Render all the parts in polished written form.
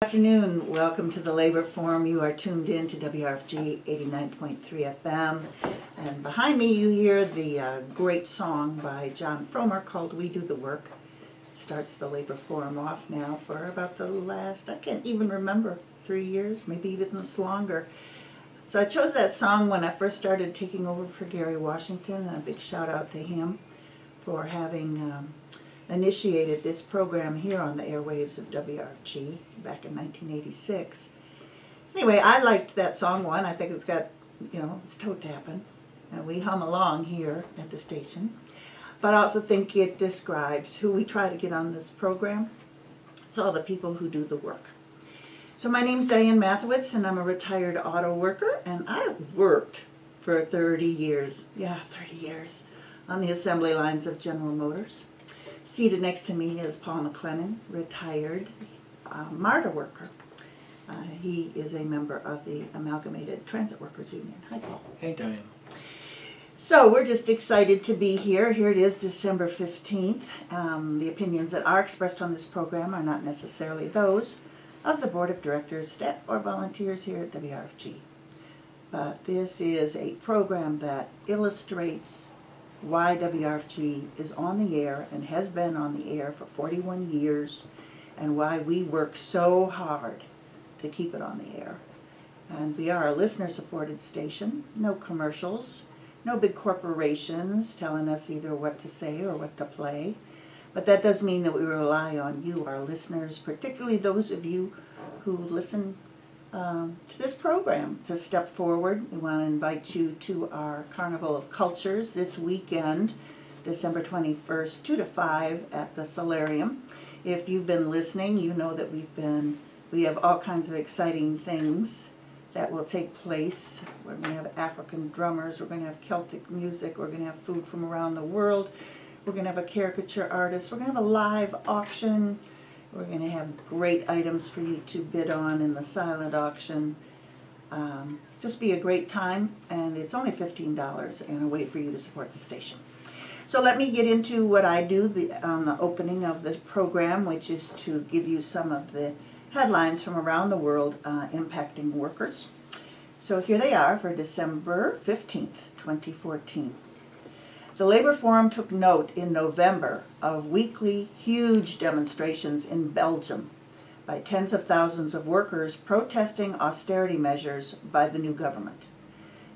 Good afternoon. Welcome to the Labor Forum. You are tuned in to WRFG 89.3 FM. And behind me you hear the great song by John Fromer called We Do the Work. It starts the Labor Forum off now for about the last, I can't even remember, 3 years, maybe even longer. So I chose that song when I first started taking over for Gary Washington, and a big shout out to him for having initiated this program here on the airwaves of WRFG back in 1986. Anyway, I liked that song one. I think it's got, it's toe tapping, and we hum along here at the station. But I also think it describes who we try to get on this program. It's all the people who do the work. So my name's Diane Mathewitz, and I'm a retired auto worker, and I worked for 30 years, 30 years, on the assembly lines of General Motors. Seated next to me is Paul McLennan, retired MARTA worker. He is a member of the Amalgamated Transit Workers Union. Hi, Paul. Hey, Diane. So we're just excited to be here. Here it is, December 15th. The opinions that are expressed on this program are not necessarily those of the Board of Directors, staff, or volunteers here at WRFG. But this is a program that illustrates why WRFG is on the air and has been on the air for 41 years, and why we work so hard to keep it on the air. And we are a listener-supported station, no commercials, no big corporations telling us either what to say or what to play. But that does mean that we rely on you, our listeners, particularly those of you who listen to this program, to step forward. We want to invite you to our Carnival of Cultures this weekend, December 21st, 2 to 5 at the Solarium. If you've been listening, you know that we have all kinds of exciting things that will take place. We're going to have African drummers, we're going to have Celtic music, we're going to have food from around the world, we're going to have a caricature artist, we're going to have a live auction. We're going to have great items for you to bid on in the silent auction. Just be a great time, and it's only $15 and a way for you to support the station. So let me get into what I do on the opening of the program, which is to give you some of the headlines from around the world impacting workers. So here they are for December 15th, 2014. The Labor Forum took note in November of weekly huge demonstrations in Belgium by tens of thousands of workers protesting austerity measures by the new government.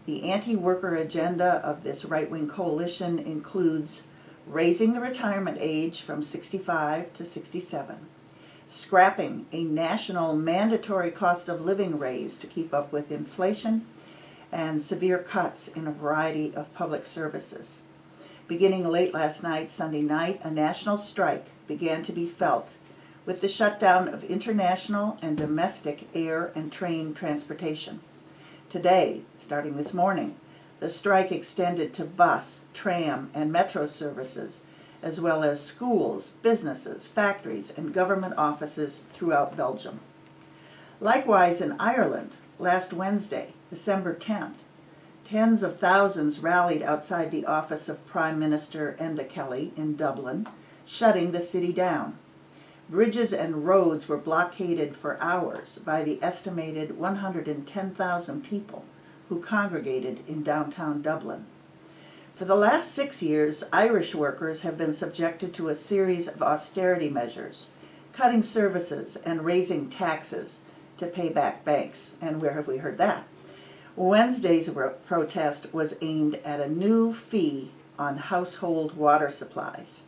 The anti-worker agenda of this right-wing coalition includes raising the retirement age from 65 to 67, scrapping a national mandatory cost of living raise to keep up with inflation, and severe cuts in a variety of public services. Beginning late last night, Sunday night, a national strike began to be felt with the shutdown of international and domestic air and train transportation. Today, starting this morning, the strike extended to bus, tram, and metro services, as well as schools, businesses, factories, and government offices throughout Belgium. Likewise, in Ireland, last Wednesday, December 10th, tens of thousands rallied outside the office of Prime Minister Enda Kelly in Dublin, shutting the city down. Bridges and roads were blockaded for hours by the estimated 110,000 people who congregated in downtown Dublin. For the last 6 years, Irish workers have been subjected to a series of austerity measures, cutting services and raising taxes to pay back banks. And where have we heard that? Wednesday's protest was aimed at a new fee on household water supplies.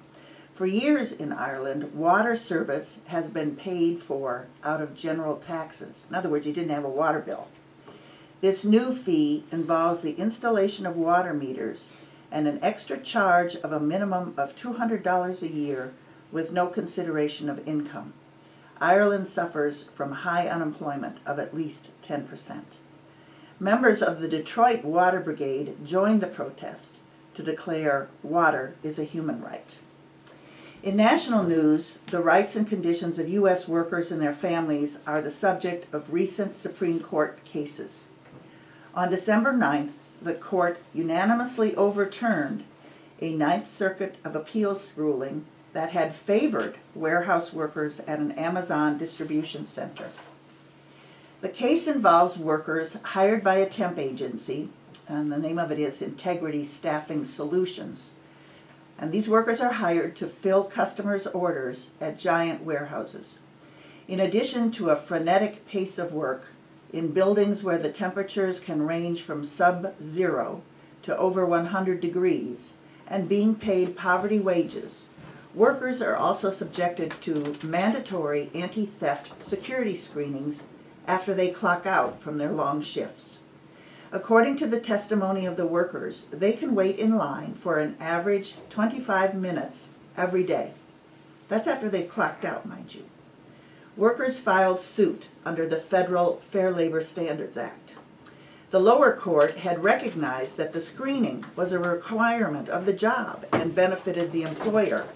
For years in Ireland, water service has been paid for out of general taxes. In other words, you didn't have a water bill. This new fee involves the installation of water meters and an extra charge of a minimum of $200 a year with no consideration of income. Ireland suffers from high unemployment of at least 10%. Members of the Detroit Water Brigade joined the protest to declare water is a human right. In national news, the rights and conditions of U.S. workers and their families are the subject of recent Supreme Court cases. On December 9th, the court unanimously overturned a Ninth Circuit of Appeals ruling that had favored warehouse workers at an Amazon distribution center. The case involves workers hired by a temp agency, and the name of it is Integrity Staffing Solutions. And these workers are hired to fill customers' orders at giant warehouses. In addition to a frenetic pace of work in buildings where the temperatures can range from sub-zero to over 100 degrees, and being paid poverty wages, workers are also subjected to mandatory anti-theft security screenings after they clock out from their long shifts. According to the testimony of the workers, they can wait in line for an average 25 minutes every day. That's after they've clocked out, mind you. Workers filed suit under the Federal Fair Labor Standards Act. The lower court had recognized that the screening was a requirement of the job and benefited the employer.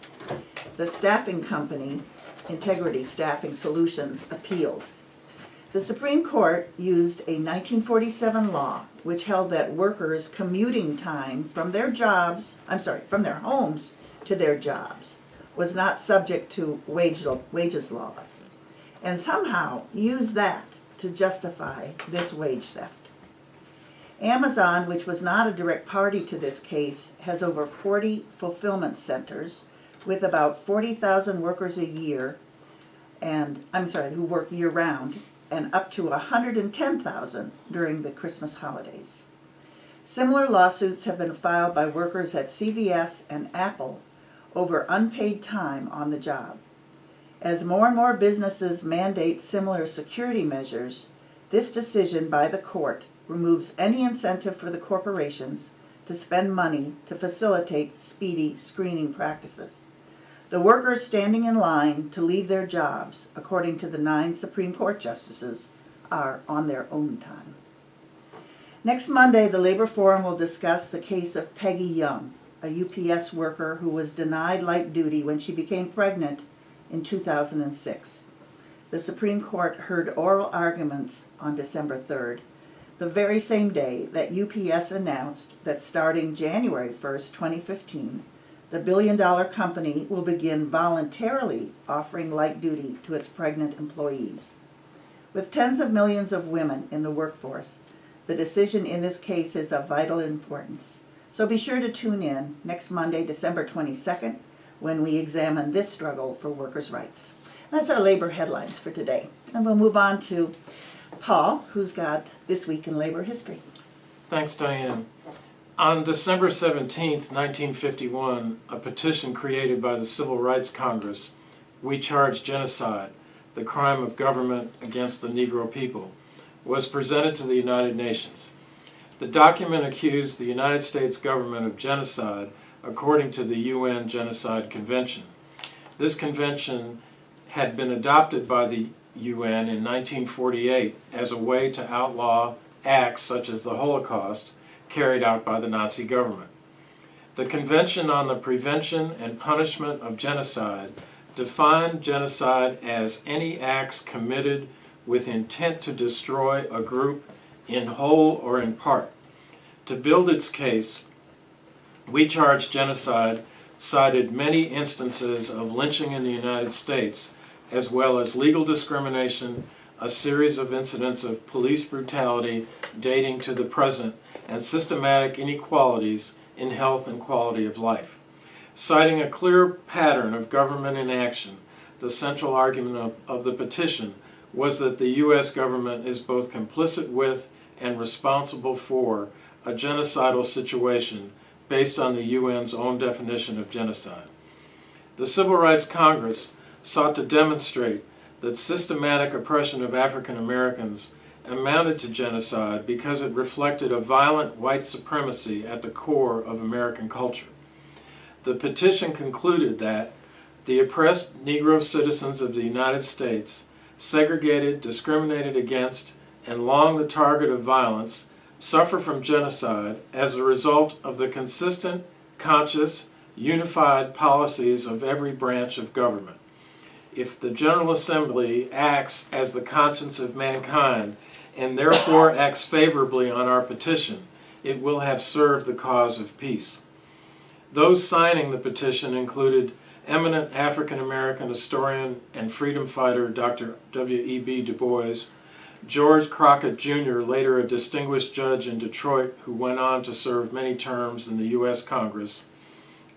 The staffing company, Integrity Staffing Solutions, appealed. The Supreme Court used a 1947 law which held that workers' commuting time from their homes to their jobs was not subject to wages laws, and somehow used that to justify this wage theft. Amazon, which was not a direct party to this case, has over 40 fulfillment centers with about 40,000 workers a year, who work year-round, and up to 110,000 during the Christmas holidays. Similar lawsuits have been filed by workers at CVS and Apple over unpaid time on the job. As more and more businesses mandate similar security measures, this decision by the court removes any incentive for the corporations to spend money to facilitate speedy screening practices. The workers standing in line to leave their jobs, according to the 9 Supreme Court justices, are on their own time. Next Monday, the Labor Forum will discuss the case of Peggy Young, a UPS worker who was denied light duty when she became pregnant in 2006. The Supreme Court heard oral arguments on December 3rd, the very same day that UPS announced that starting January 1st, 2015, the billion-dollar company will begin voluntarily offering light duty to its pregnant employees. With tens of millions of women in the workforce, the decision in this case is of vital importance. So be sure to tune in next Monday, December 22nd, when we examine this struggle for workers' rights. That's our labor headlines for today. And we'll move on to Paul, who's got This Week in Labor History. Thanks, Diane. On December 17, 1951, a petition created by the Civil Rights Congress, We Charge Genocide, the Crime of Government Against the Negro People, was presented to the United Nations. The document accused the United States government of genocide according to the UN Genocide Convention. This convention had been adopted by the UN in 1948 as a way to outlaw acts such as the Holocaust carried out by the Nazi government. The Convention on the Prevention and Punishment of Genocide defined genocide as any acts committed with intent to destroy a group in whole or in part. To build its case, We Charge Genocide cited many instances of lynching in the United States, as well as legal discrimination, a series of incidents of police brutality dating to the present, and systematic inequalities in health and quality of life. Citing a clear pattern of government inaction, the central argument of the petition was that the U.S. government is both complicit with and responsible for a genocidal situation based on the UN's own definition of genocide. The Civil Rights Congress sought to demonstrate that systematic oppression of African Americans amounted to genocide because it reflected a violent white supremacy at the core of American culture. The petition concluded that the oppressed Negro citizens of the United States, segregated, discriminated against, and long the target of violence, suffer from genocide as a result of the consistent, conscious, unified policies of every branch of government. If the General Assembly acts as the conscience of mankind and therefore acts favorably on our petition, it will have served the cause of peace. Those signing the petition included eminent African-American historian and freedom fighter Dr. W.E.B. Du Bois, George Crockett Jr., later a distinguished judge in Detroit who went on to serve many terms in the U.S. Congress,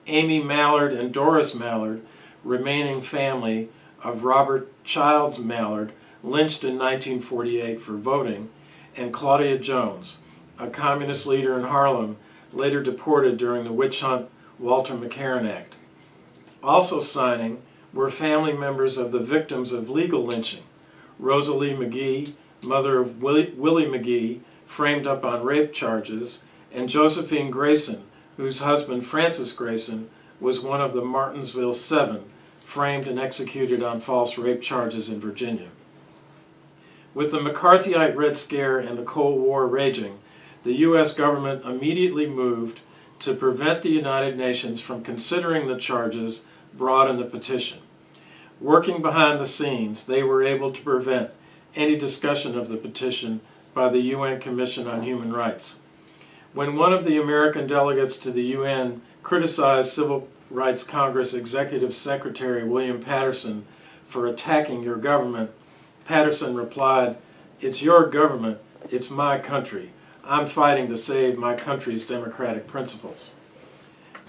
Amy Mallard and Doris Mallard, remaining family of Robert Childs Mallard, lynched in 1948 for voting, and Claudia Jones, a communist leader in Harlem, later deported during the witch hunt Walter McCarran Act. Also signing were family members of the victims of legal lynching, Rosalie McGee, mother of Willie McGee, framed up on rape charges, and Josephine Grayson, whose husband Francis Grayson was one of the Martinsville Seven, framed and executed on false rape charges in Virginia. With the McCarthyite Red Scare and the Cold War raging, the U.S. government immediately moved to prevent the United Nations from considering the charges brought in the petition. Working behind the scenes, they were able to prevent any discussion of the petition by the UN Commission on Human Rights. When one of the American delegates to the UN criticized Civil Rights Congress Executive Secretary William Patterson for attacking your government, Patterson replied, "It's your government, it's my country. I'm fighting to save my country's democratic principles."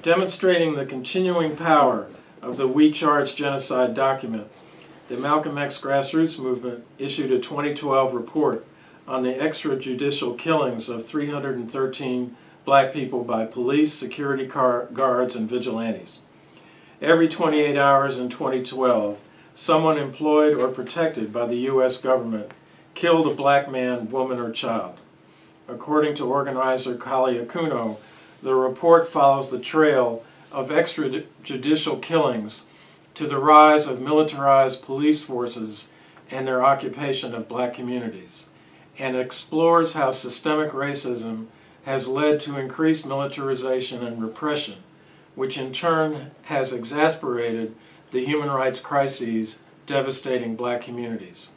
Demonstrating the continuing power of the We Charge Genocide document, the Malcolm X grassroots movement issued a 2012 report on the extrajudicial killings of 313 black people by police, security guards, and vigilantes. Every 28 hours in 2012, someone employed or protected by the U.S. government killed a black man, woman, or child. According to organizer Kali Akuno, the report follows the trail of extrajudicial killings to the rise of militarized police forces and their occupation of black communities, and explores how systemic racism has led to increased militarization and repression, which in turn has exacerbated the human rights crises devastating black communities.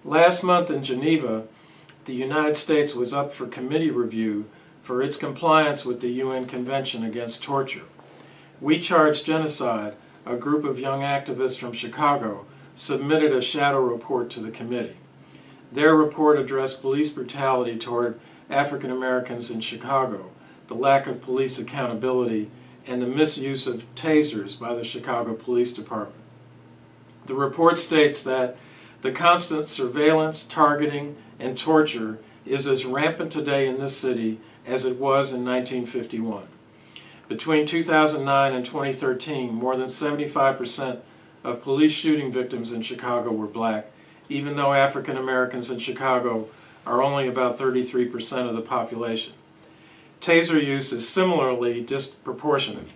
Last month in Geneva, the United States was up for committee review for its compliance with the UN Convention Against Torture. We Charge Genocide, a group of young activists from Chicago, submitted a shadow report to the committee. Their report addressed police brutality toward African Americans in Chicago, the lack of police accountability, and the misuse of tasers by the Chicago Police Department. The report states that the constant surveillance, targeting, and torture is as rampant today in this city as it was in 1951. Between 2009 and 2013, more than 75% of police shooting victims in Chicago were black, even though African Americans in Chicago are only about 33% of the population. Taser use is similarly disproportionate.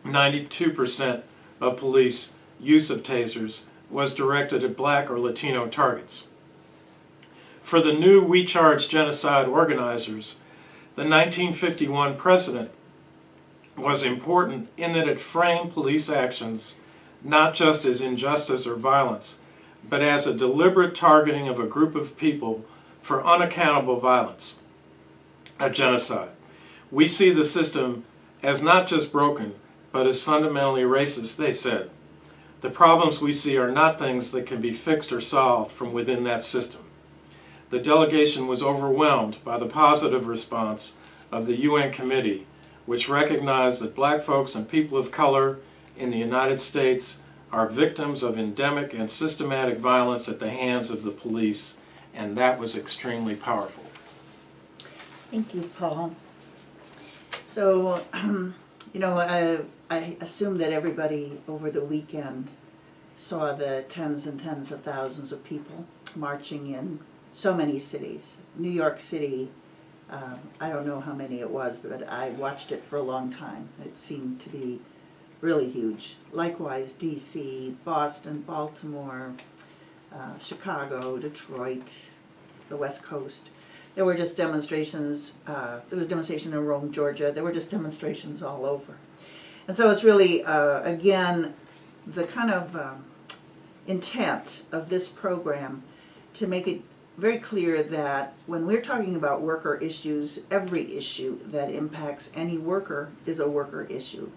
92% of police use of tasers was directed at black or Latino targets. For the new We Charge Genocide organizers, the 1951 precedent was important in that it framed police actions not just as injustice or violence, but as a deliberate targeting of a group of people for unaccountable violence, a genocide. We see the system as not just broken, but as fundamentally racist, they said. The problems we see are not things that can be fixed or solved from within that system. The delegation was overwhelmed by the positive response of the UN committee, which recognized that black folks and people of color in the United States are victims of endemic and systematic violence at the hands of the police, and that was extremely powerful. Thank you, Paul. So, you know, I assume that everybody over the weekend saw the tens and tens of thousands of people marching in so many cities. New York City, I don't know how many it was, but I watched it for a long time. It seemed to be really huge. Likewise, D.C., Boston, Baltimore, Chicago, Detroit, the West Coast. There were just demonstrations. There was a demonstration in Rome, Georgia. There were just demonstrations all over. And so it's really, again, the kind of intent of this program to make it very clear that when we're talking about worker issues, every issue that impacts any worker is a worker issue.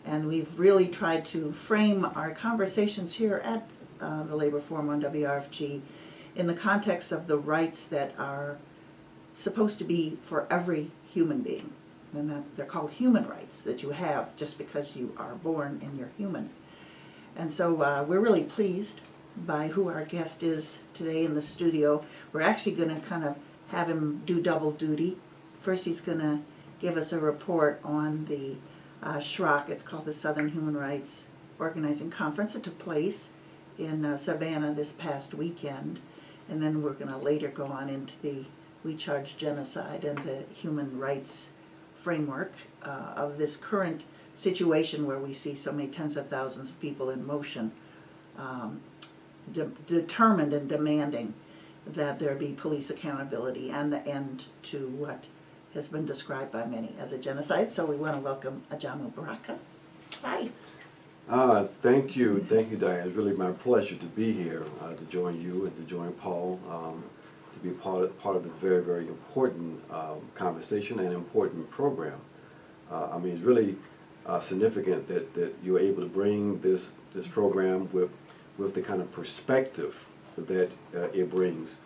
And we've really tried to frame our conversations here at the Labor Forum on WRFG in the context of the rights that are supposed to be for every human being. And that they're called human rights that you have just because you are born and you're human. And so we're really pleased by who our guest is today in the studio. We're actually going to kind of have him do double duty. First he's going to give us a report on the SHROC, it's called the Southern Human Rights Organizing Conference. It took place in Savannah this past weekend. And then we're going to later go on into the We Charge Genocide and the human rights framework of this current situation where we see so many tens of thousands of people in motion, determined and demanding that there be police accountability and the end to what has been described by many as a genocide. So we want to welcome Ajamu Baraka. Hi. Thank you, Diane. It's really my pleasure to be here, to join you and to join Paul, to be part of this very, very important conversation and important program. I mean, it's really significant that you're able to bring this program with the kind of perspective that it brings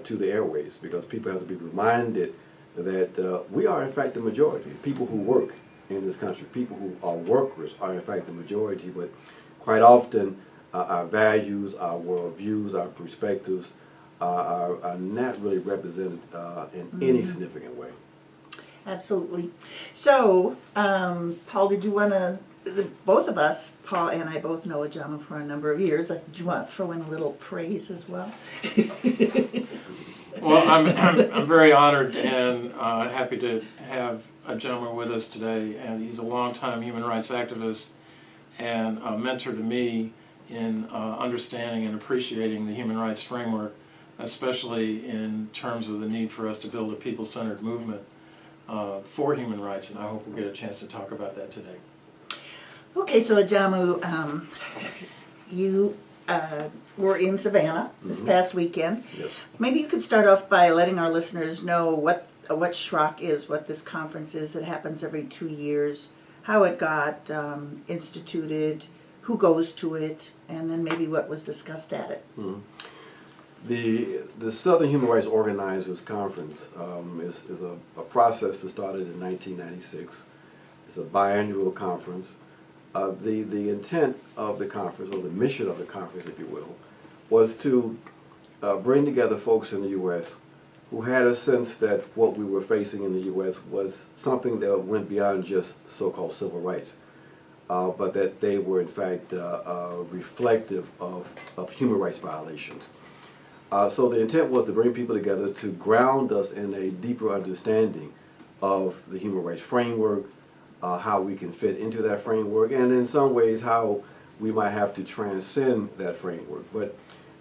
to the airways, because people have to be reminded that we are in fact the majority. People who work in this country, people who are workers are in fact the majority, but quite often our values, our worldviews, our perspectives are not really represented in any significant way. Absolutely. So, Paul, did you want to, both of us, Paul and I both know Ajamu for a number of years, do you want to throw in a little praise as well? Well, I'm very honored and happy to have Ajamu with us today, and he's a longtime human rights activist and a mentor to me in understanding and appreciating the human rights framework, especially in terms of the need for us to build a people-centered movement for human rights, and I hope we'll get a chance to talk about that today. Okay, so Ajamu, you were in Savannah this past weekend. Yes. Maybe you could start off by letting our listeners know what SHROC is, what this conference is that happens every 2 years, how it got instituted, who goes to it, and then maybe what was discussed at it. The Southern Human Rights Organizers Conference is a process that started in 1996. It's a biannual conference. The intent of the conference, or the mission of the conference, if you will, was to bring together folks in the U.S. who had a sense that what we were facing in the U.S. was something that went beyond just so-called civil rights, but that they were in fact reflective of human rights violations. So the intent was to bring people together to ground us in a deeper understanding of the human rights framework, how we can fit into that framework, and in some ways how we might have to transcend that framework. But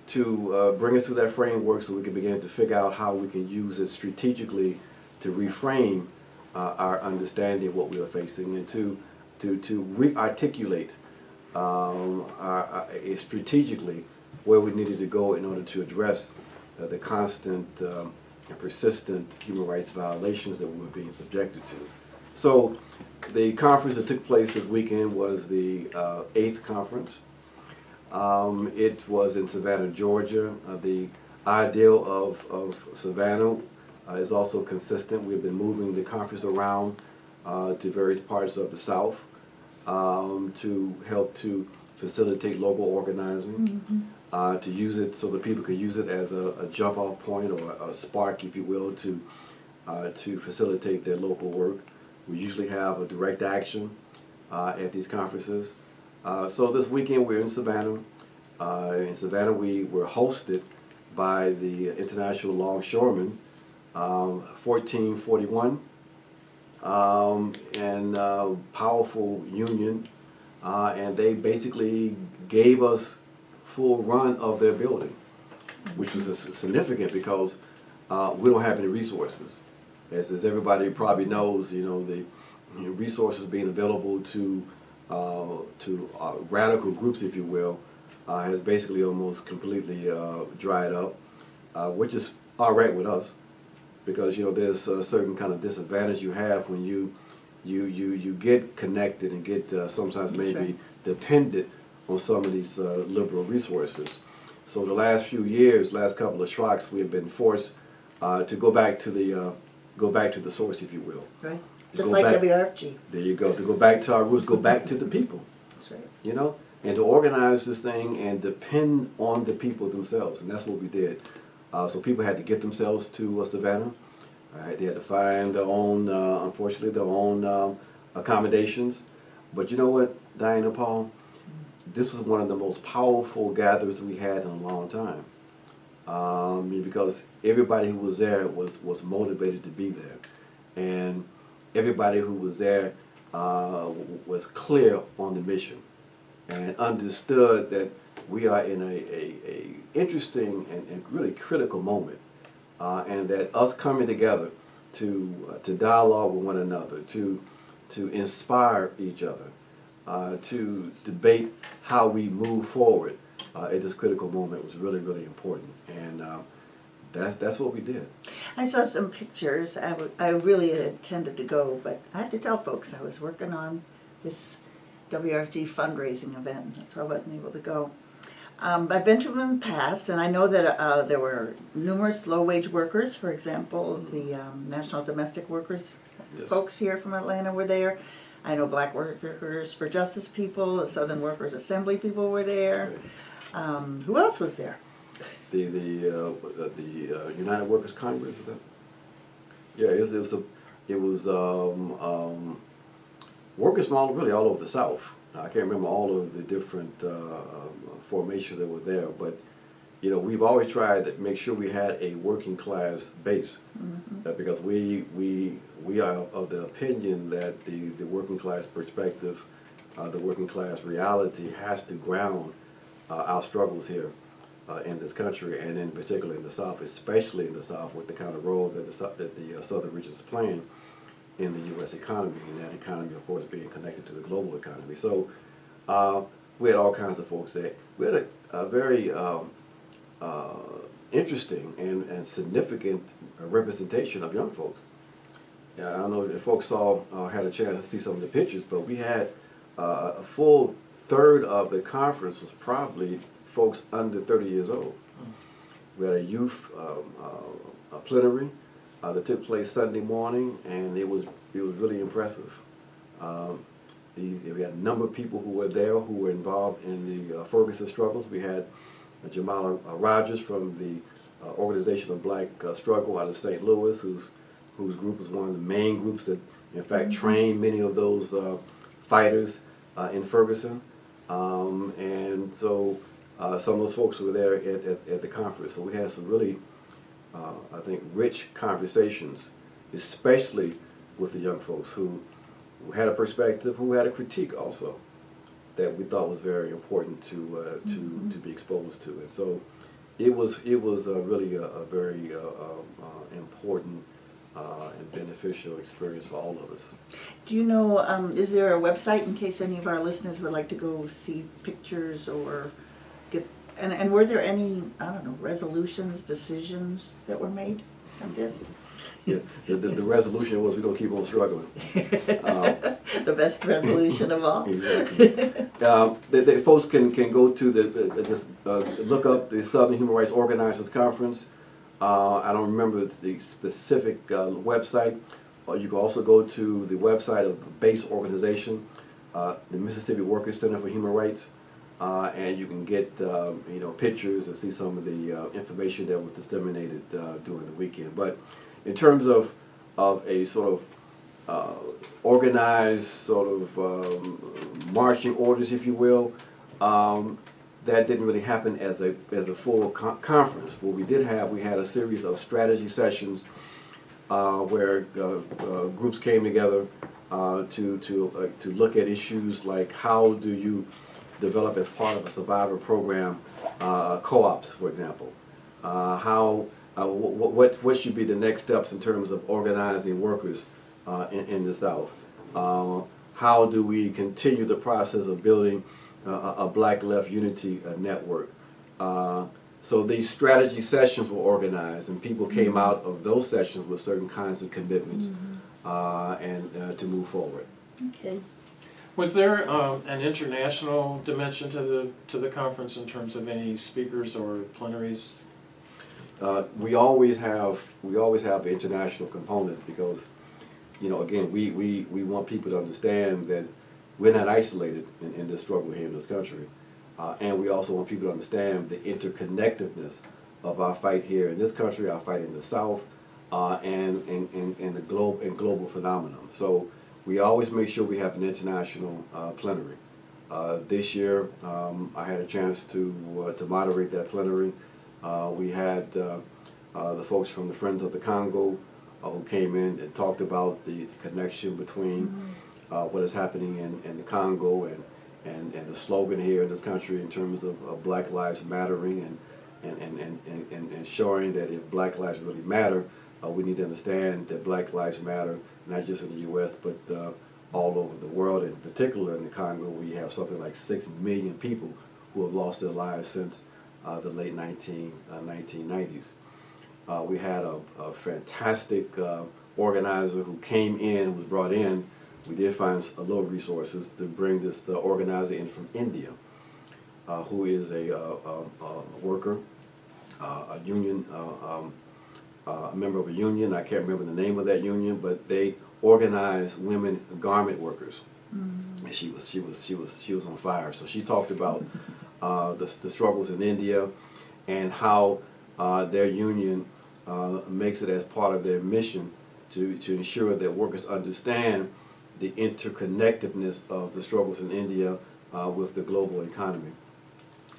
to bring us to that framework so we can begin to figure out how we can use it strategically to reframe our understanding of what we are facing, and to re-articulate strategically where we needed to go in order to address the constant and persistent human rights violations that we were being subjected to. So the conference that took place this weekend was the 8th conference. It was in Savannah, Georgia. The ideal of Savannah is also consistent. We've been moving the conference around to various parts of the South to help to facilitate local organizing, to use it so that people could use it as a jump-off point or a spark, if you will, to facilitate their local work. We usually have a direct action at these conferences. So this weekend we're in Savannah. In Savannah we were hosted by the International Longshoremen, 1441, and powerful union, and they basically gave us full run of their building, which was significant because we don't have any resources. As everybody probably knows, you know, the resources being available to radical groups, if you will, has basically almost completely dried up, which is all right with us, because you know there's a certain kind of disadvantage you have when you you get connected and get sometimes maybe dependent on some of these liberal resources. So the last few years, last couple of shocks, we have been forced to go back to the source, if you will. Right. Just like WRFG. There you go. To go back to our roots, go back to the people. That's right. You know, and to organize this thing and depend on the people themselves, and that's what we did. So people had to get themselves to Savannah. They had to find their own, unfortunately, their own accommodations. But you know what, Diane and Paul? This was one of the most powerful gatherings we had in a long time. Because everybody who was there was motivated to be there. And everybody who was there was clear on the mission and understood that we are in a interesting and really critical moment. And that us coming together to dialogue with one another, to inspire each other, to debate how we move forward at this critical moment was really, really important. And that's what we did. I saw some pictures. I really intended to go, but I have to tell folks I was working on this WRFG fundraising event, so I wasn't able to go. I've been to them in the past, and I know that there were numerous low-wage workers. For example, the National Domestic Workers folks here from Atlanta were there. I know Black Workers for Justice people, the Southern Workers Assembly people were there. Who else was there? The United Workers Congress, is that? Yeah, it was workers from really all over the South. I can't remember all of the different formations that were there, but you know, we've always tried to make sure we had a working class base, because we are of the opinion that the working class perspective, the working class reality has to ground our struggles here in this country, and in particular in the South, especially in the South, with the kind of role that the Southern region is playing in the U.S. economy, and that economy, of course, being connected to the global economy. So we had all kinds of folks there. We had a very interesting and significant representation of young folks. I don't know if folks had a chance to see some of the pictures, but we had a full third of the conference was probably folks under 30 years old. We had a youth plenary that took place Sunday morning, and it was really impressive. We had a number of people who were there who were involved in the Ferguson struggles. We had Jamala Rogers from the Organization of Black Struggle out of St. Louis, whose group was one of the main groups that, in fact, trained many of those fighters in Ferguson. And so some of those folks were there at the conference. So we had some really, I think, rich conversations, especially with the young folks who had a perspective, who had a critique also, that we thought was very important to be exposed to. And so it was really a very important and beneficial experience for all of us. Do you know, is there a website in case any of our listeners would like to go see pictures or get, and were there any, I don't know, resolutions, decisions that were made of this? Yeah, the resolution was we're going to keep on struggling. The best resolution of all. Exactly. The folks can go to look up the Southern Human Rights Organizers Conference. I don't remember the specific website. You can also go to the website of the base organization, the Mississippi Workers Center for Human Rights, and you can get pictures and see some of the information that was disseminated during the weekend. But in terms of a sort of organized sort of marching orders, if you will, that didn't really happen as a full conference. What we did have, we had a series of strategy sessions where groups came together to look at issues like how do you develop as part of a survivor program co-ops, for example. What should be the next steps in terms of organizing workers in the South? How do we continue the process of building a Black Left Unity network? So these strategy sessions were organized, and people came out of those sessions with certain kinds of commitments. and to move forward. Okay. Was there an international dimension to the conference in terms of any speakers or plenaries? We always have an international component because, you know, again, we want people to understand that we're not isolated in this struggle here in this country, and we also want people to understand the interconnectedness of our fight here in this country, our fight in the South, and the global phenomenon. So we always make sure we have an international plenary. This year, I had a chance to moderate that plenary. We had the folks from the Friends of the Congo who came in and talked about the connection between what is happening in the Congo and the slogan here in this country in terms of Black Lives Mattering and showing that if Black lives really matter, we need to understand that Black lives matter not just in the U.S. but all over the world. In particular in the Congo, we have something like 6 million people who have lost their lives since the late 1990s. We had a fantastic organizer who came in, was brought in. We did find a little resources to bring this organizer in from India, who is a worker, a union, a member of a union. I can't remember the name of that union, but they organize women garment workers. And she was on fire. So she talked about the struggles in India and how their union makes it as part of their mission to ensure that workers understand the interconnectedness of the struggles in India with the global economy.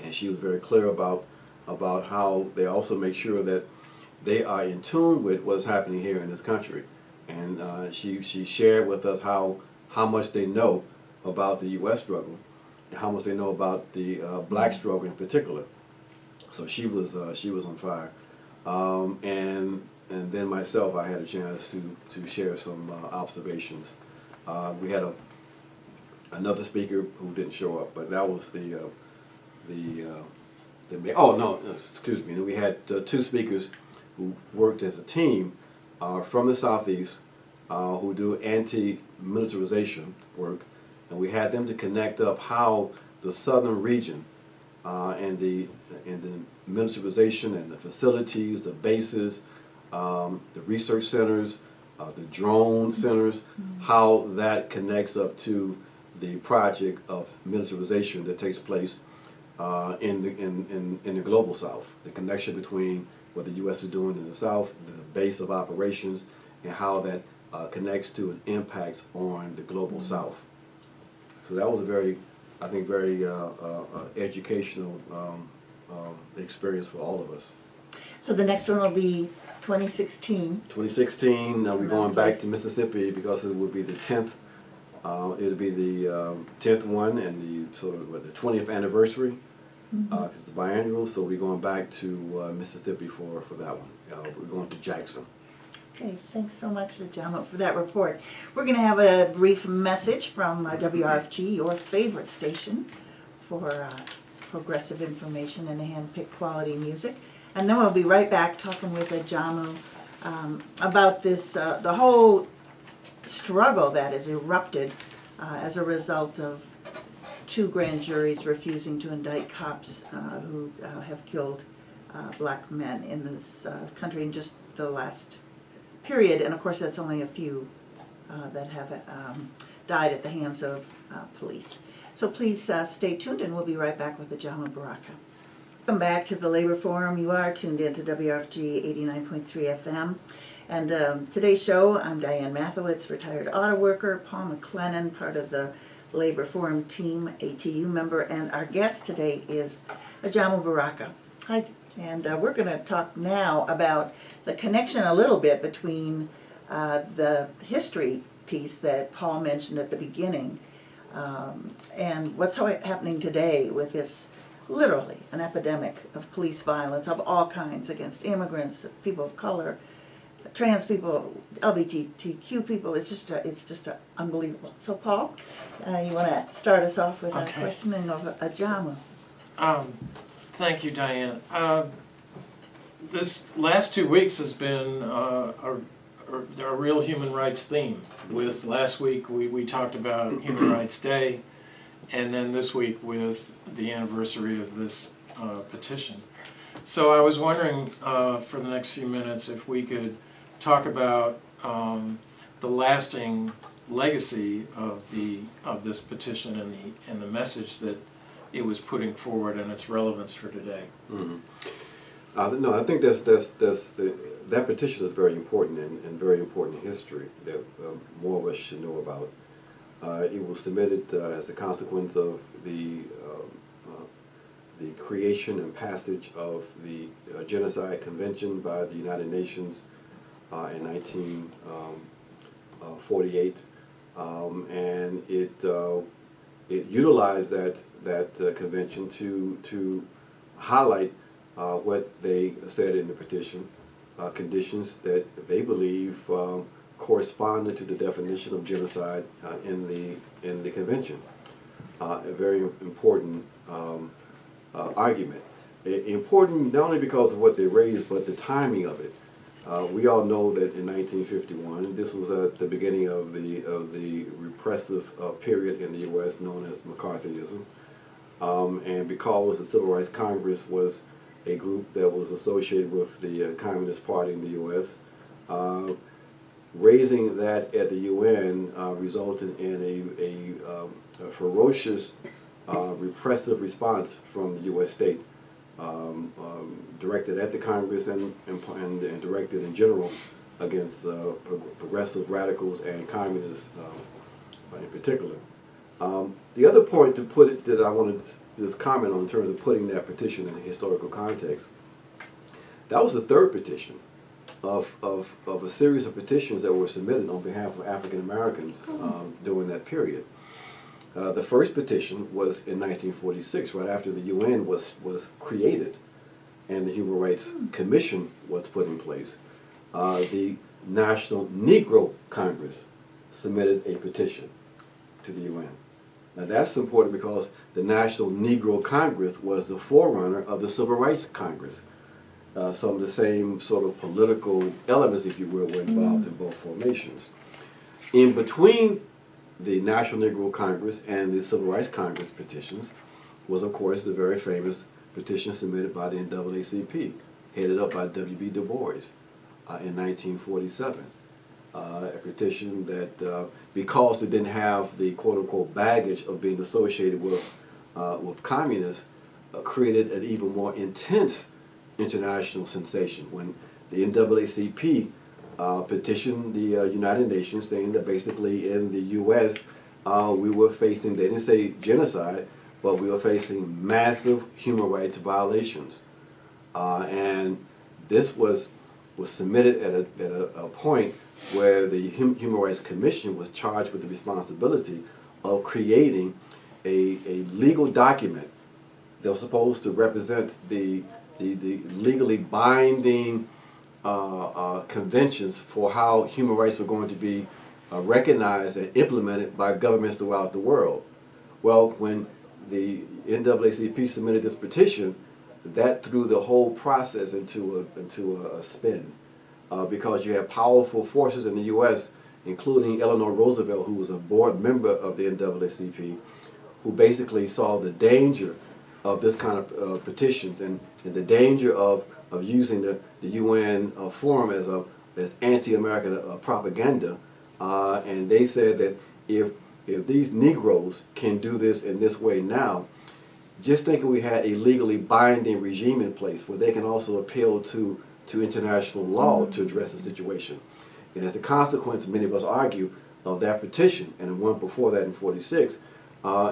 And she was very clear about how they also make sure that they are in tune with what's happening here in this country. And she shared with us how much they know about the U.S. struggle and how much they know about the black struggle in particular. So she was on fire. And then myself, I had a chance to share some observations. We had another speaker who didn't show up, but that was oh no, excuse me. We had two speakers who worked as a team from the Southeast who do anti-militarization work, and we had them to connect up how the southern region and the militarization and the facilities, the bases, the research centers, the drone centers, how that connects up to the project of militarization that takes place in the global South. The connection between what the U.S. is doing in the South, the base of operations, and how that connects to and impacts on the global South. So that was a very, I think, very educational experience for all of us. So the next one will be 2016. 2016, we're going back to Mississippi because it will be the 10th. It'll be the 10th one and the sort of the 20th anniversary. Because it's biannual, so we're going back to Mississippi for that one. We're going to Jackson. Okay, thanks so much, Ajamu, for that report. We're going to have a brief message from WRFG, your favorite station, for progressive information and hand-picked quality music. And then we'll be right back talking with Ajamu about this, the whole struggle that has erupted as a result of 2 grand juries refusing to indict cops who have killed black men in this country in just the last period. And of course that's only a few that have died at the hands of police. So please stay tuned and we'll be right back with Ajamu Baraka. Welcome back to the Labor Forum. You are tuned in to WRFG 89.3 FM. And today's show, I'm Diane Mathowitz, retired auto worker, Paul McLennan, part of the Labor Forum team, ATU member, and our guest today is Ajamu Baraka. Hi, and we're going to talk now about the connection a little bit between the history piece that Paul mentioned at the beginning and what's happening today with this, literally, an epidemic of police violence of all kinds against immigrants, people of color, trans people, LGBTQ people. It's just unbelievable. So Paul, you want to start us off with a questioning of Ajamu? Thank you, Diane. This last 2 weeks has been a a real human rights theme. With last week we talked about Human Rights Day, and then this week with the anniversary of this petition. So I was wondering for the next few minutes if we could talk about the lasting legacy of this petition and the message that it was putting forward and its relevance for today. Mm-hmm. No, I think that petition is very important and very important history that more of us should know about. It was submitted as a consequence of the creation and passage of the Genocide Convention by the United Nations in 1948, and it utilized that convention to highlight what they said in the petition, conditions that they believe corresponded to the definition of genocide in the convention. A very important argument. Important not only because of what they raised, but the timing of it. We all know that in 1951, this was at the beginning of the repressive period in the U.S. known as McCarthyism, and because the Civil Rights Congress was a group that was associated with the Communist Party in the U.S., raising that at the UN resulted in a ferocious repressive response from the U.S. state, directed at the Congress and directed in general against progressive radicals and communists in particular. The other point to put it that I wanted to just comment on in terms of putting that petition in a historical context, that was the third petition of a series of petitions that were submitted on behalf of African Americans during that period. The first petition was in 1946, right after the UN was created and the Human Rights Commission was put in place. The National Negro Congress submitted a petition to the UN. Now that's important because the National Negro Congress was the forerunner of the Civil Rights Congress. Some of the same sort of political elements, if you will, were involved in both formations. In between the National Negro Congress and the Civil Rights Congress petitions was, of course, the very famous petition submitted by the NAACP, headed up by W.B. Du Bois in 1947. A petition that, because it didn't have the quote-unquote baggage of being associated with communists, created an even more intense international sensation when the NAACP petitioned the United Nations, saying that basically in the U.S. We were facing, they didn't say genocide, but we were facing massive human rights violations. And this was submitted at a point where the Human Rights Commission was charged with the responsibility of creating a legal document that was supposed to represent the legally binding conventions for how human rights were going to be recognized and implemented by governments throughout the world. Well, when the NAACP submitted this petition, that threw the whole process into a spin, because you have powerful forces in the U.S., including Eleanor Roosevelt, who was a board member of the NAACP, who basically saw the danger of this kind of petitions and the danger of using the UN forum as anti-American propaganda, and they said that if these Negroes can do this in this way now, just thinking we had a legally binding regime in place where they can also appeal to international law to address the situation. And as a consequence, many of us argue, of that petition and the one before that in '46,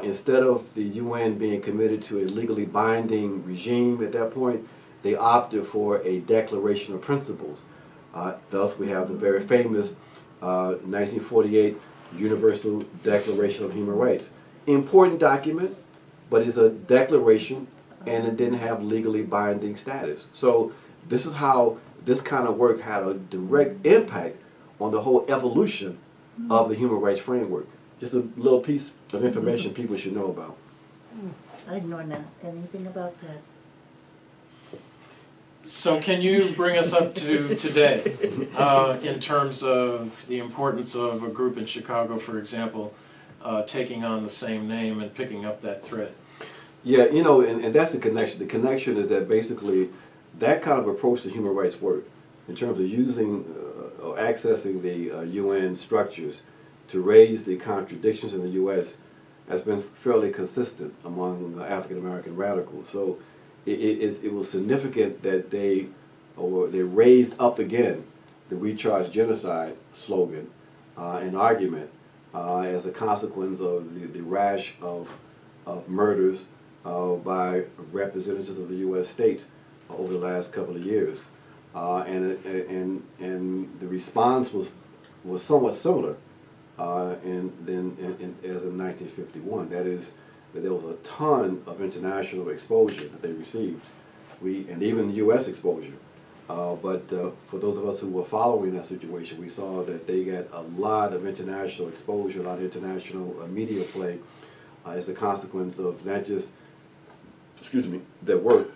instead of the UN being committed to a legally binding regime at that point, they opted for a declaration of principles. Thus, we have the very famous 1948 Universal Declaration of Human Rights. Important document, but it's a declaration and it didn't have legally binding status. So this is how this kind of work had a direct impact on the whole evolution of the human rights framework. Just a little piece of information people should know about. I didn't know anything about that. So can you bring us up to today in terms of the importance of a group in Chicago, for example, taking on the same name and picking up that thread? Yeah, you know, and that's the connection. The connection is that basically that kind of approach to human rights work in terms of using or accessing the UN structures to raise the contradictions in the U.S. has been fairly consistent among African American radicals. So it was significant that they raised up again the "We Charge Genocide" slogan and argument as a consequence of the rash of murders by representatives of the U.S. state over the last couple of years, and the response was somewhat similar as in 1951. That is, that there was a ton of international exposure that they received, and even U.S. exposure. But for those of us who were following that situation, we saw that they got a lot of international exposure, a lot of international media play as a consequence of not just, their work,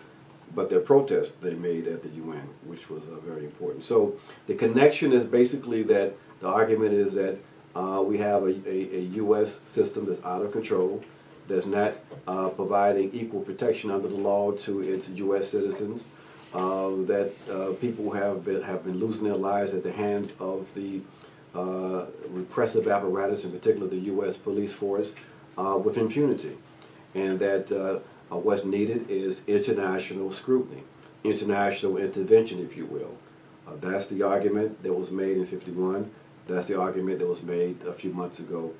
but their protests they made at the UN, which was very important. So the connection is basically that the argument is that we have a U.S. system that's out of control, that's not providing equal protection under the law to its U.S. citizens, that people have been losing their lives at the hands of the repressive apparatus, in particular the U.S. police force, with impunity, and that what's needed is international scrutiny, international intervention, if you will. That's the argument that was made in '51. That's the argument that was made a few months ago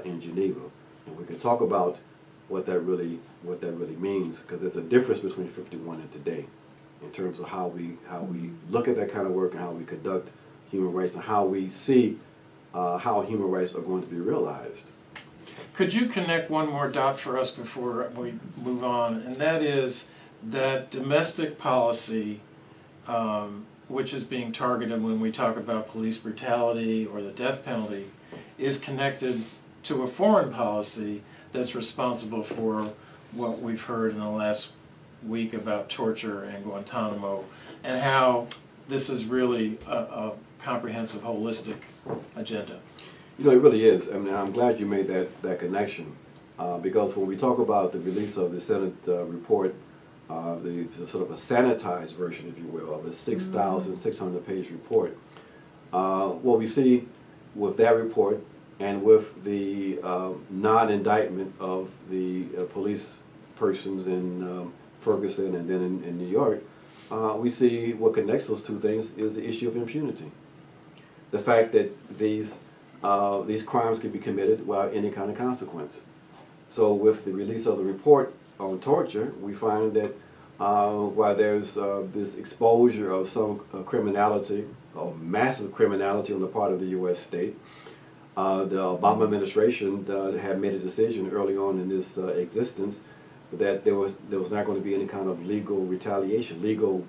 in Geneva, and we can talk about what that really means, because there's a difference between '51 and today, in terms of how we look at that kind of work and how we conduct human rights and how we see how human rights are going to be realized. Could you connect one more dot for us before we move on, and that is that domestic policy, which is being targeted when we talk about police brutality or the death penalty, is connected to a foreign policy that's responsible for what we've heard in the last week about torture and Guantanamo, and how this is really a comprehensive, holistic agenda. You know, it really is. I mean, I'm glad you made that connection, because when we talk about the release of the Senate report, the sort of a sanitized version, if you will, of a 6,600-page report, what we see with that report and with the non-indictment of the police persons in Ferguson and then in New York, we see what connects those two things is the issue of impunity. The fact that these crimes can be committed without any kind of consequence. So with the release of the report on torture, we find that while there's this exposure of some criminality, or massive criminality on the part of the U.S. state, the Obama administration had made a decision early on in this existence that there was not going to be any kind of legal retaliation, legal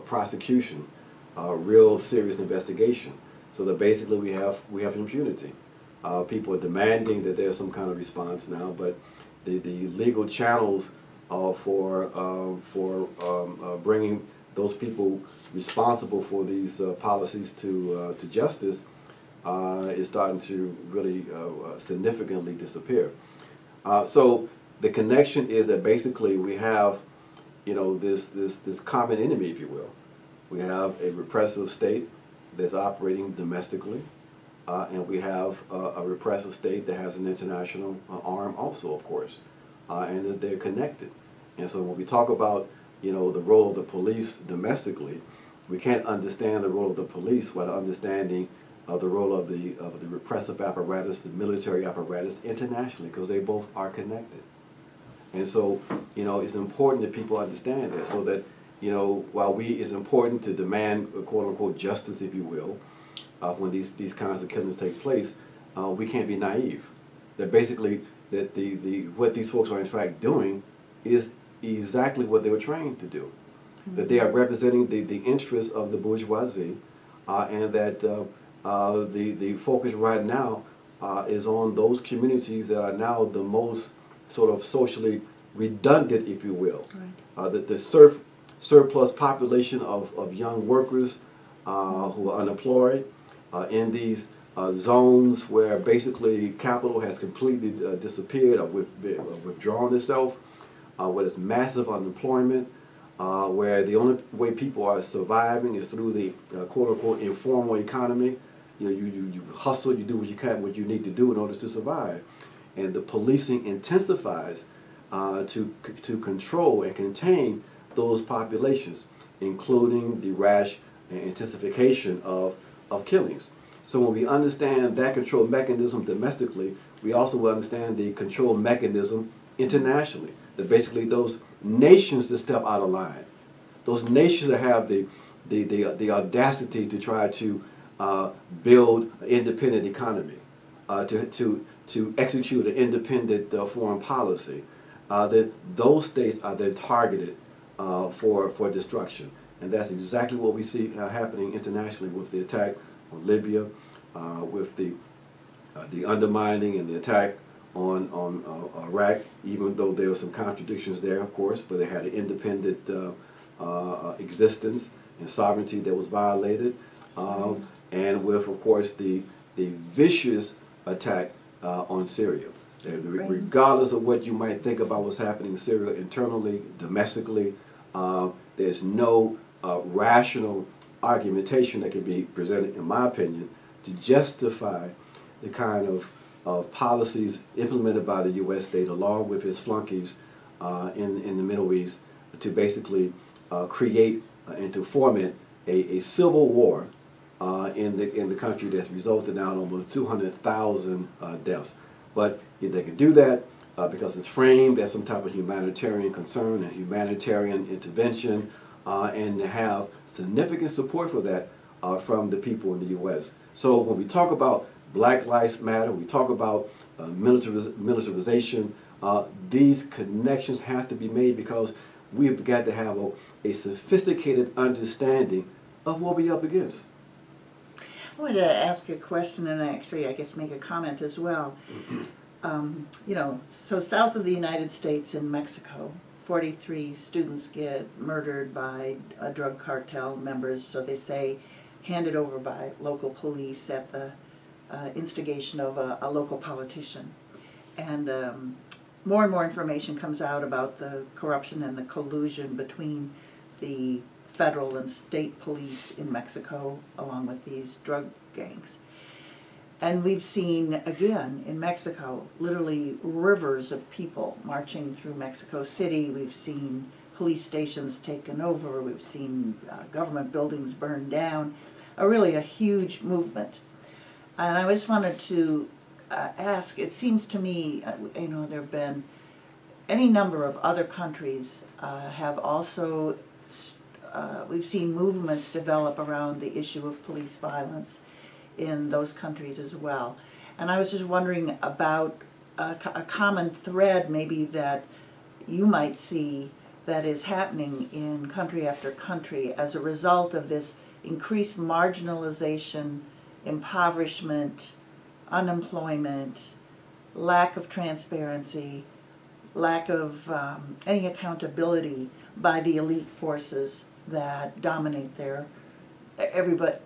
prosecution, real serious investigation. So that basically we have impunity. People are demanding that there's some kind of response now, but the legal channels for bringing those people responsible for these policies to justice is starting to really significantly disappear. So the connection is that basically we have, you know, this common enemy, if you will. We have a repressive state that's operating domestically, and we have a repressive state that has an international arm also, of course, and that they're connected. And so when we talk about, you know, the role of the police domestically, we can't understand the role of the police without understanding the role of the repressive apparatus, the military apparatus internationally, because they both are connected. And so, you know, it's important that people understand that, so that, you know, while it's important to demand quote-unquote justice, if you will, when these kinds of killings take place, we can't be naive. That basically, that what these folks are in fact doing is exactly what they were trained to do. Mm-hmm. That they are representing the interests of the bourgeoisie, and that the focus right now is on those communities that are now the most sort of socially redundant, if you will. Right. The surplus population of young workers who are unemployed in these zones where basically capital has completely disappeared or withdrawn itself, where there's massive unemployment, where the only way people are surviving is through the quote-unquote informal economy. You know, you hustle, you do what you can, what you need to do in order to survive. And the policing intensifies to control and contain those populations, including the rash and intensification of killings. So when we understand that control mechanism domestically, we also will understand the control mechanism internationally. That basically those nations that step out of line, those nations that have the audacity to try to build an independent economy, to execute an independent foreign policy, that those states are then targeted for destruction. And that's exactly what we see happening internationally with the attack on Libya, with the undermining and the attack on Iraq, even though there were some contradictions there, of course, but they had an independent existence and sovereignty that was violated, and with, of course, the vicious attack on Syria. Regardless of what you might think about what's happening in Syria internally, domestically, there's no rational argumentation that can be presented, in my opinion, to justify the kind of policies implemented by the U.S. state along with its flunkies in the Middle East to basically create and to foment a civil war in the country that's resulted now in almost 200,000 deaths. But they can do that because it's framed as some type of humanitarian concern and humanitarian intervention, and to have significant support for that from the people in the U.S. So when we talk about Black Lives Matter, we talk about militarization, these connections have to be made because we've got to have a sophisticated understanding of what we're up against. I wanted to ask a question and actually, I guess, make a comment as well. You know, so south of the United States in Mexico, 43 students get murdered by drug cartel members, so they say, handed over by local police at the instigation of a local politician. And more information comes out about the corruption and the collusion between the federal and state police in Mexico along with these drug gangs. And we've seen, again, in Mexico, literally rivers of people marching through Mexico City. We've seen police stations taken over. We've seen government buildings burned down. Really a huge movement. And I just wanted to ask, it seems to me, you know, there have been any number of other countries have also, we've seen movements develop around the issue of police violence in those countries as well. And I was just wondering about a common thread maybe that you might see that is happening in country after country as a result of this increased marginalization, impoverishment, unemployment, lack of transparency, lack of any accountability by the elite forces that dominate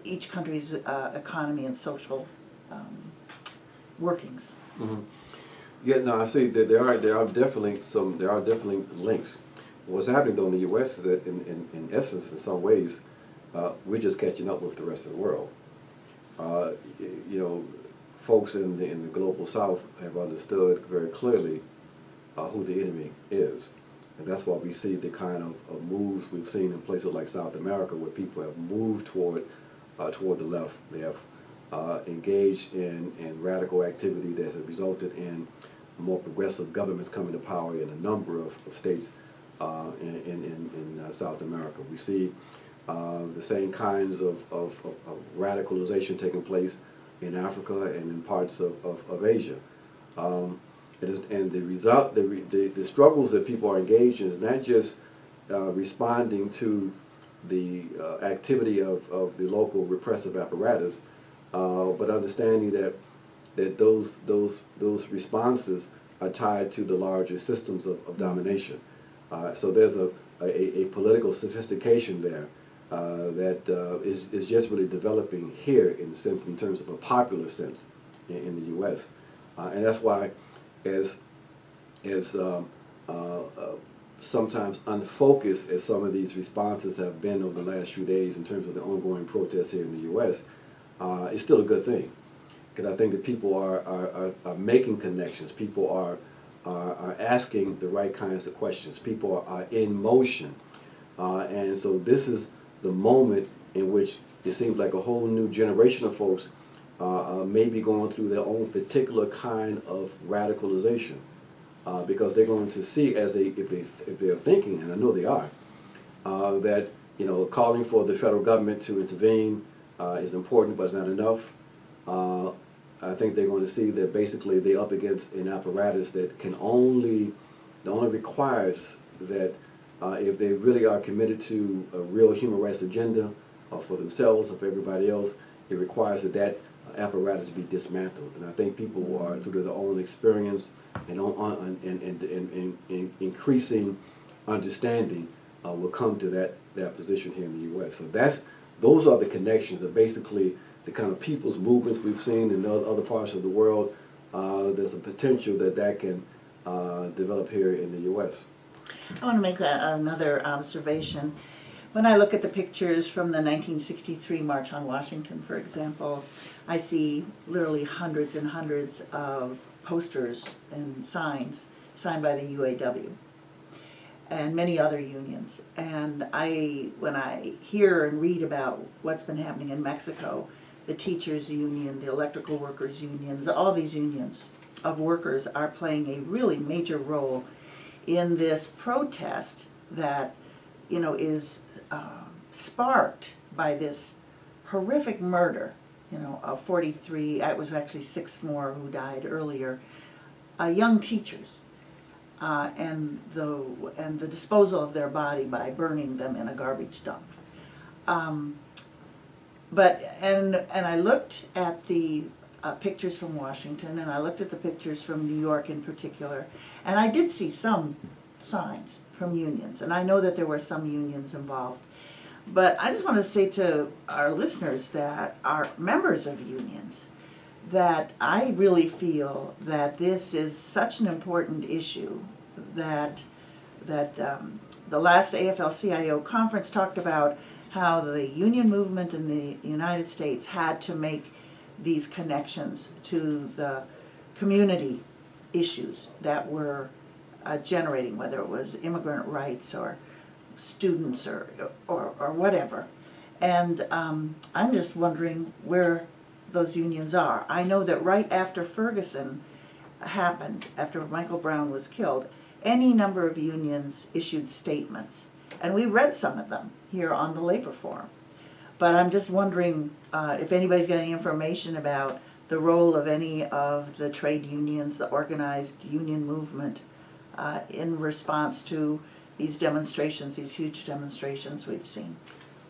each country's economy and social workings. Mm-hmm. Yeah, no, I see that there are definitely links. What's happening though in the U.S. is that in essence, in some ways, we're just catching up with the rest of the world. You know, folks in the global South have understood very clearly who the enemy is. And that's why we see the kind of moves we've seen in places like South America where people have moved toward the left. They have engaged in radical activity that has resulted in more progressive governments coming to power in a number of states in South America. We see the same kinds of radicalization taking place in Africa and in parts of Asia. And the result, the struggles that people are engaged in is not just responding to the activity of the local repressive apparatus, but understanding that those responses are tied to the larger systems of domination. So there's a a political sophistication there that is just really developing here in the sense, in terms of a popular sense in the U.S. And that's why, as sometimes unfocused as some of these responses have been over the last few days in terms of the ongoing protests here in the U.S., it's still a good thing. Because I think that people are making connections. People are asking the right kinds of questions. People are in motion. And so this is the moment in which it seems like a whole new generation of folks may be going through their own particular kind of radicalization. Because they're going to see, as if they're thinking, and I know they are, that calling for the federal government to intervene is important, but it's not enough. I think they're going to see that basically they're up against an apparatus that only requires that if they really are committed to a real human rights agenda for themselves or for everybody else, it requires that apparatus be dismantled. And I think people who are, through their own experience and increasing understanding, will come to that position here in the U.S. So those are the connections that basically the kind of people's movements we've seen in other parts of the world. There's a potential that can develop here in the U.S. I want to make another observation. When I look at the pictures from the 1963 March on Washington, for example, I see literally hundreds and hundreds of posters and signs signed by the UAW and many other unions. And when I hear and read about what's been happening in Mexico, the teachers union, the electrical workers unions, all these unions of workers are playing a really major role in this protest that is sparked by this horrific murder of 43, it was actually 6 more who died earlier, young teachers, and the disposal of their body by burning them in a garbage dump. And I looked at the pictures from Washington, and I looked at the pictures from New York in particular, and I did see some signs from unions, and I know that there were some unions involved. But I just want to say to our listeners that are members of unions that I really feel that this is such an important issue that the last AFL-CIO conference talked about how the union movement in the United States had to make these connections to the community issues that were generating, whether it was immigrant rights or students or whatever. And I'm just wondering where those unions are. I know that right after Ferguson happened, after Michael Brown was killed, any number of unions issued statements. And we read some of them here on the Labor Forum. But I'm just wondering if anybody's got any information about the role of any of the trade unions, the organized union movement, in response to these demonstrations, these huge demonstrations we've seen.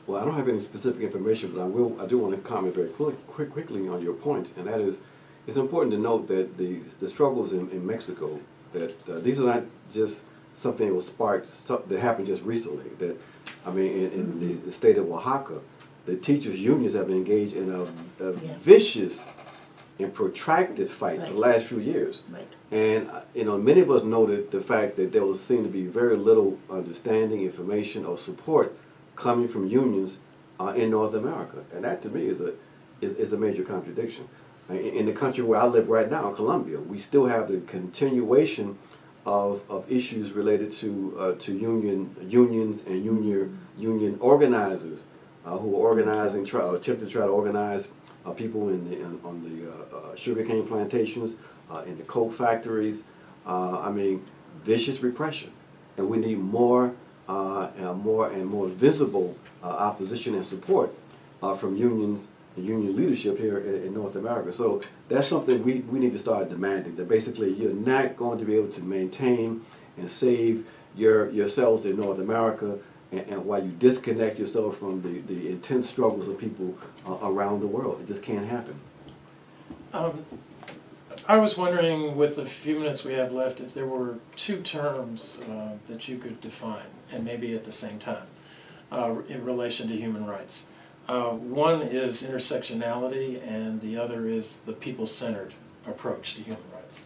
Well, I don't have any specific information, but I do want to comment very quickly on your point, and that is, it's important to note that the struggles in Mexico, that these are not just something that was sparked, that happened just recently. That, I mean, in the state of Oaxaca, the teachers' unions have been engaged in a vicious and protracted fight for the last few years. Right. And many of us noted the fact that there was seemed to be very little understanding, information, or support coming from unions in North America, and that to me is a major contradiction. In the country where I live right now, in Colombia, we still have the continuation of issues related to unions and union organizers who are organizing, attempt to try to organize people on the sugarcane plantations, in the coke factories. I mean, vicious repression, and we need more and more visible opposition and support from unions and union leadership here in North America. So that's something we need to start demanding. That basically you're not going to be able to maintain and save yourselves in North America, and while you disconnect yourself from the intense struggles of people around the world. It just can't happen. I was wondering, with the few minutes we have left, if there were 2 terms that you could define and maybe at the same time in relation to human rights. One is intersectionality, and the other is the people-centered approach to human rights.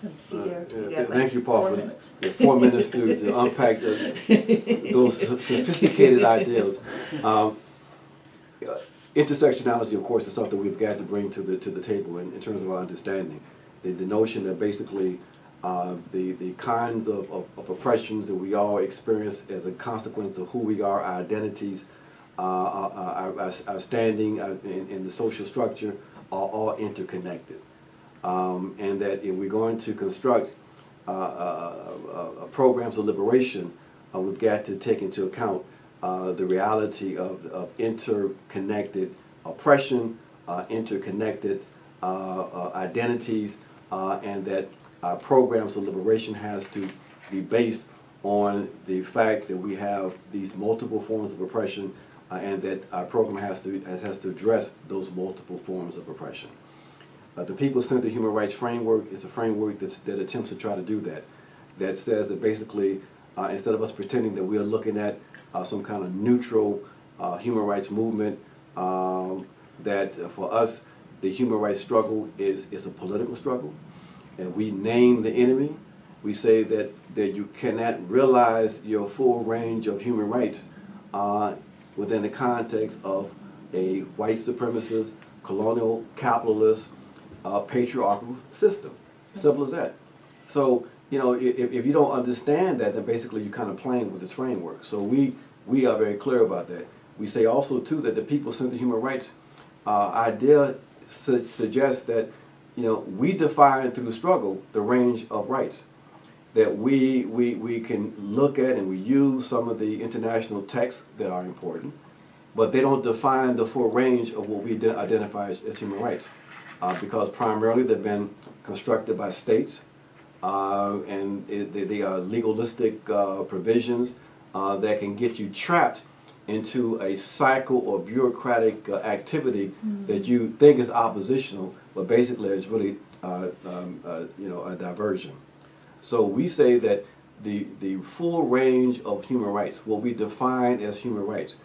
Let's see here. We got Thank you, Paul, 4 for minutes. 4 minutes to unpack those sophisticated ideas. Intersectionality, of course, is something we've got to bring to the table in terms of our understanding. The notion that basically the kinds of oppressions that we all experience as a consequence of who we are, our identities, our standing in the social structure are all interconnected. And that if we're going to construct programs of liberation, we've got to take into account the reality of interconnected oppression, interconnected identities, and that our programs of liberation has to be based on the fact that we have these multiple forms of oppression, and that our program has to address those multiple forms of oppression. The People-Centered Human Rights Framework is a framework that attempts to try to do that. That says that basically, instead of us pretending that we are looking at some kind of neutral human rights movement, that for us, the human rights struggle is a political struggle. And we name the enemy. We say that you cannot realize your full range of human rights within the context of a white supremacist, colonial, capitalist, patriarchal system. Simple as that. So, you know, if you don't understand that, then basically you're kind of playing with this framework. So we are very clear about that. We say also, too, that the people-centered human rights idea suggests that, you know, we define through struggle the range of rights. That we can look at and we use some of the international texts that are important, but they don't define the full range of what we identify as human rights. Because primarily they've been constructed by states, and they are legalistic provisions that can get you trapped into a cycle or bureaucratic activity that you think is oppositional, but basically it's really you know, a diversion. So we say that the full range of human rights, what we define as human rights,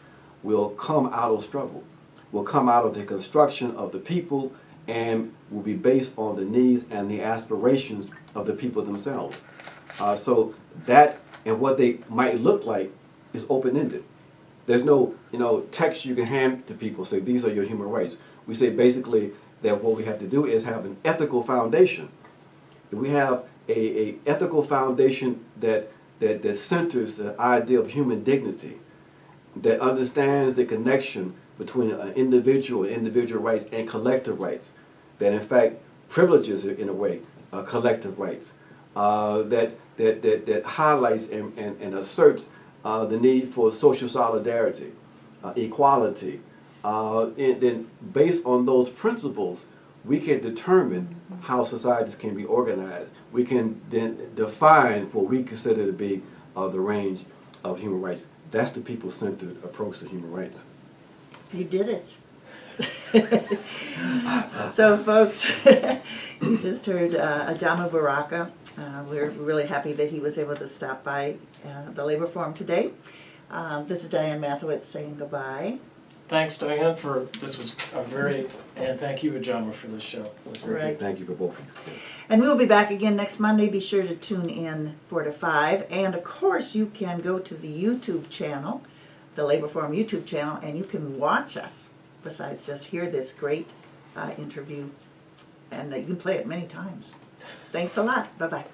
will come out of struggle, will come out of the construction of the people, and will be based on the needs and the aspirations of the people themselves. So that and what they might look like is open-ended. There's no, you know, text you can hand to people, say these are your human rights. We say basically that what we have to do is have an ethical foundation. If we have a ethical foundation that centers the idea of human dignity, that understands the connection between individual rights and collective rights, that in fact privileges in a way collective rights, that highlights and asserts the need for social solidarity, equality. And then based on those principles, we can determine how societies can be organized. We can then define what we consider to be the range of human rights. That's the people-centered approach to human rights. You did it. So folks, you just heard Ajamu Baraka. We're really happy that he was able to stop by the Labor Forum today. This is Diane Mathewitz saying goodbye. Thanks, Diane, for this was a very, and thank you, Ajamu, for this show. It was very Right. good. Thank you for both of you. Yes. And we'll be back again next Monday. Be sure to tune in 4 to 5. And of course, you can go to the YouTube channel, the Labor Forum YouTube channel, and you can watch us, besides just hear this great interview. And you can play it many times. Thanks a lot. Bye-bye.